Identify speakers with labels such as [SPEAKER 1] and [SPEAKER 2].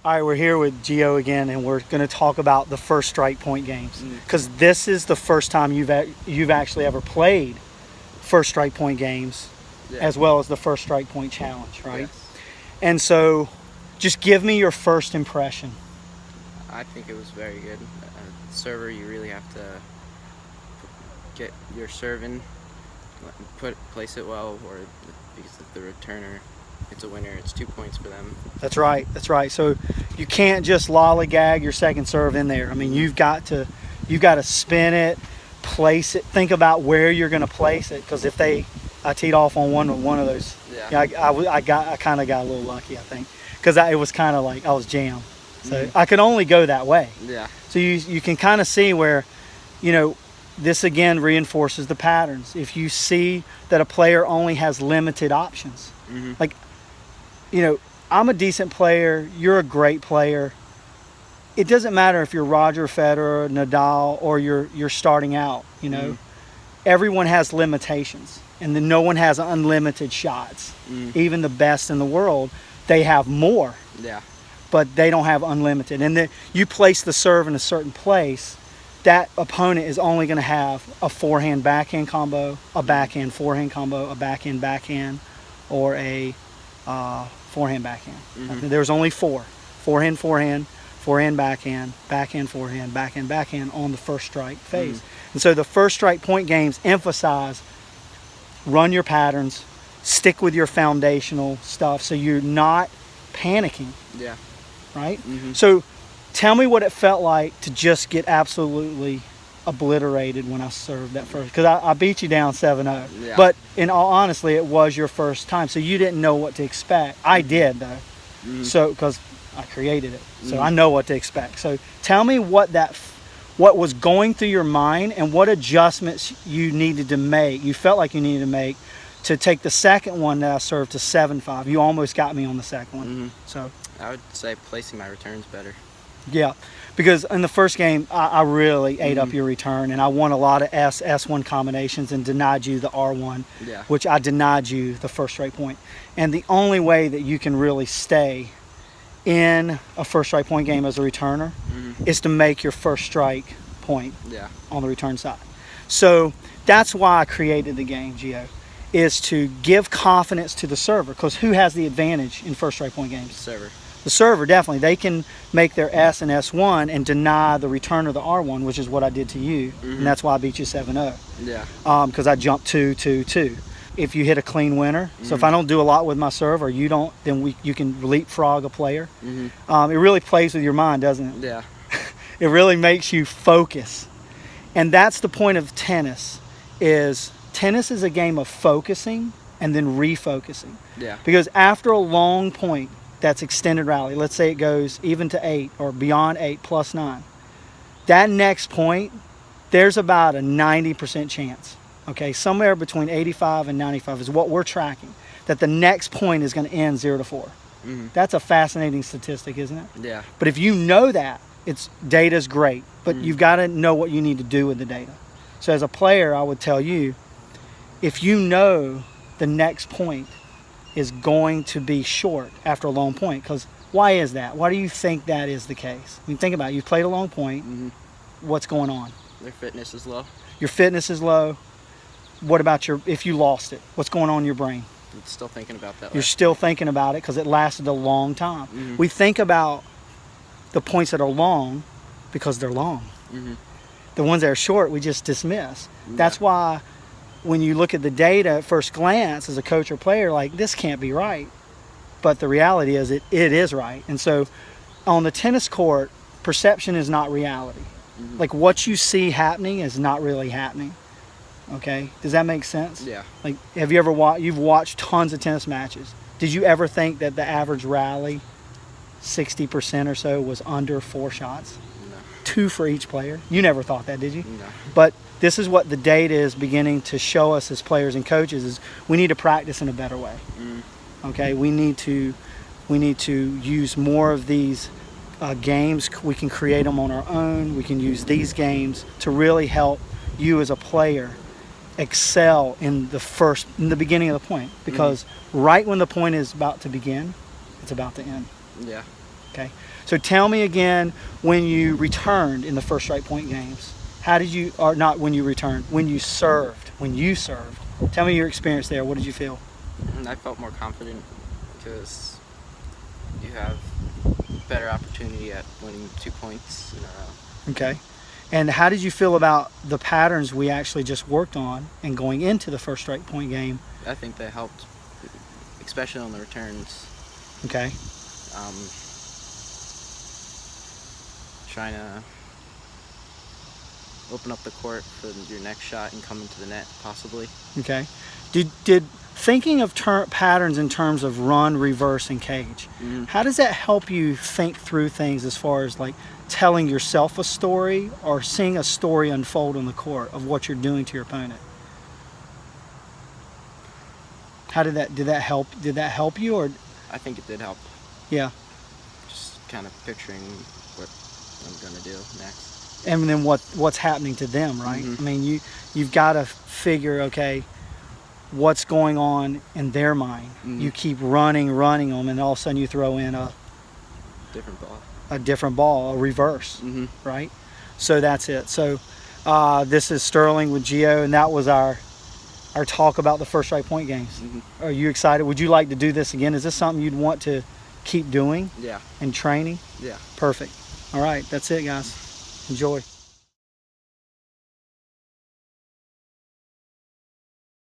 [SPEAKER 1] All right, we're here with Gio again, and we're going to talk about the first strike point games, because this is the first time you've actually ever played first strike point games, as well as the first strike point challenge, right?
[SPEAKER 2] Yes.
[SPEAKER 1] And so, just give me your first impression.
[SPEAKER 2] I think it was very good. Server, you really have to get your serve in, place it well, or because the returner, it's a winner. It's 2 points for them.
[SPEAKER 1] That's right. That's right. So you can't just lollygag your second serve in there. I mean, you've got to spin it, place it. Think about where you're going to place it, because if I teed off on one of those.
[SPEAKER 2] Yeah.
[SPEAKER 1] I kind of got a little lucky, I think, because it was kind of like I was jammed. So I could only go that way.
[SPEAKER 2] Yeah.
[SPEAKER 1] So you can kind of see where, this again reinforces the patterns. If you see that a player only has limited options, like, I'm a decent player, you're a great player. It doesn't matter if you're Roger Federer, Nadal, or you're starting out, Everyone has limitations, and then no one has unlimited shots. Even the best in the world, they have more.
[SPEAKER 2] Yeah.
[SPEAKER 1] But they don't have unlimited. And then you place the serve in a certain place, that opponent is only going to have a forehand backhand combo, a backhand forehand combo, a backhand backhand, or a forehand backhand. There's only four: forehand forehand, forehand backhand, backhand forehand, backhand backhand on the first strike phase. And so the first strike point games emphasize run your patterns, stick with your foundational stuff, so you're not panicking.
[SPEAKER 2] Yeah.
[SPEAKER 1] Right? So tell me what it felt like to just get absolutely obliterated when I served that first, because I beat you down 7-0.
[SPEAKER 2] Yeah.
[SPEAKER 1] But in all honesty, it was your first time, so you didn't know what to expect. I did, though. So because I created it, so I know what to expect. So tell me what was going through your mind, and what adjustments you needed to make, you felt like you needed to make, to take the second one that I served to 7-5. You almost got me on the second one. So
[SPEAKER 2] I would say placing my returns better.
[SPEAKER 1] yeah, because in the first game, I really ate up your return, and I won a lot of S1 combinations and denied you the R1, which I denied you the first strike point. And the only way that you can really stay in a first strike point game as a returner is to make your first strike point on the return side. So that's why I created the game, Gio, is to give confidence to the server, because who has the advantage in first strike point games?
[SPEAKER 2] Server.
[SPEAKER 1] The server, definitely. They can make their S and S1 and deny the return of the R1, which is what I did to you, and that's why I beat you 7-0.
[SPEAKER 2] Yeah.
[SPEAKER 1] Because I jumped 2-2-2. If you hit a clean winner, so if I don't do a lot with my serve, or you don't, then you can leapfrog a player. It really plays with your mind, doesn't it?
[SPEAKER 2] Yeah.
[SPEAKER 1] It really makes you focus. And that's the point of tennis, tennis is a game of focusing and then refocusing.
[SPEAKER 2] Yeah.
[SPEAKER 1] Because after a long point, that's extended rally, let's say it goes even to 8 or beyond 8 plus 9, that next point, there's about a 90% chance, okay, somewhere between 85 and 95 is what we're tracking, that the next point is going to end 0-4. That's a fascinating statistic, isn't it?
[SPEAKER 2] Yeah.
[SPEAKER 1] But if you know that, data's great, but you've got to know what you need to do with the data. So as a player, I would tell you, if you know the next point is going to be short after a long point, because why is that? Why do you think that is the case? I mean, think about it. You've played a long point. What's going on?
[SPEAKER 2] Their fitness is low.
[SPEAKER 1] Your fitness is low. What about if you lost it? What's going on in your brain?
[SPEAKER 2] I'm still thinking about that.
[SPEAKER 1] You're still thinking about it because it lasted a long time. We think about the points that are long because they're long. The ones that are short, we just dismiss. That's why when you look at the data at first glance as a coach or player, like, this can't be right. But the reality is it is right. And so on the tennis court, perception is not reality. Like, what you see happening is not really happening. Okay? Does that make sense?
[SPEAKER 2] Yeah.
[SPEAKER 1] Like, have you ever you've watched tons of tennis matches. Did you ever think that the average rally, 60% or so, was under 4 shots?
[SPEAKER 2] No.
[SPEAKER 1] 2 for each player? You never thought that, did you?
[SPEAKER 2] No.
[SPEAKER 1] But this is what the data is beginning to show us as players and coaches, is we need to practice in a better way. Okay? We need to use more of these games. We can create them on our own. We can use these games to really help you as a player excel in the beginning of the point, because right when the point is about to begin, it's about to end.
[SPEAKER 2] Yeah.
[SPEAKER 1] Okay. So tell me again, when you returned in the first strike point games, how did you, or not when you returned, when you served, tell me your experience there. What did you feel?
[SPEAKER 2] I felt more confident because you have better opportunity at winning 2 points in a row.
[SPEAKER 1] Okay. And how did you feel about the patterns we actually just worked on and going into the first strike point game?
[SPEAKER 2] I think that helped, especially on the returns.
[SPEAKER 1] Okay.
[SPEAKER 2] Trying to open up the court for your next shot and come into the net, possibly.
[SPEAKER 1] Okay. Did thinking of patterns in terms of run, reverse, and cage, how does that help you think through things as far as like telling yourself a story or seeing a story unfold on the court of what you're doing to your opponent? How did that help? Did that help you, or?
[SPEAKER 2] I think it did help.
[SPEAKER 1] Yeah.
[SPEAKER 2] Just kind of picturing what I'm gonna do next.
[SPEAKER 1] And then what's happening to them, right? I mean, you've got to figure, okay, what's going on in their mind. You keep running them, and all of a sudden you throw in a different ball, a reverse, right? So that's it. So this is Sterling with Gio, and that was our talk about the first strike point games. Are you excited? Would you like to do this again? Is this something you'd want to keep doing?
[SPEAKER 2] Yeah.
[SPEAKER 1] And training?
[SPEAKER 2] Yeah.
[SPEAKER 1] Perfect. All right, that's it, guys. Enjoy.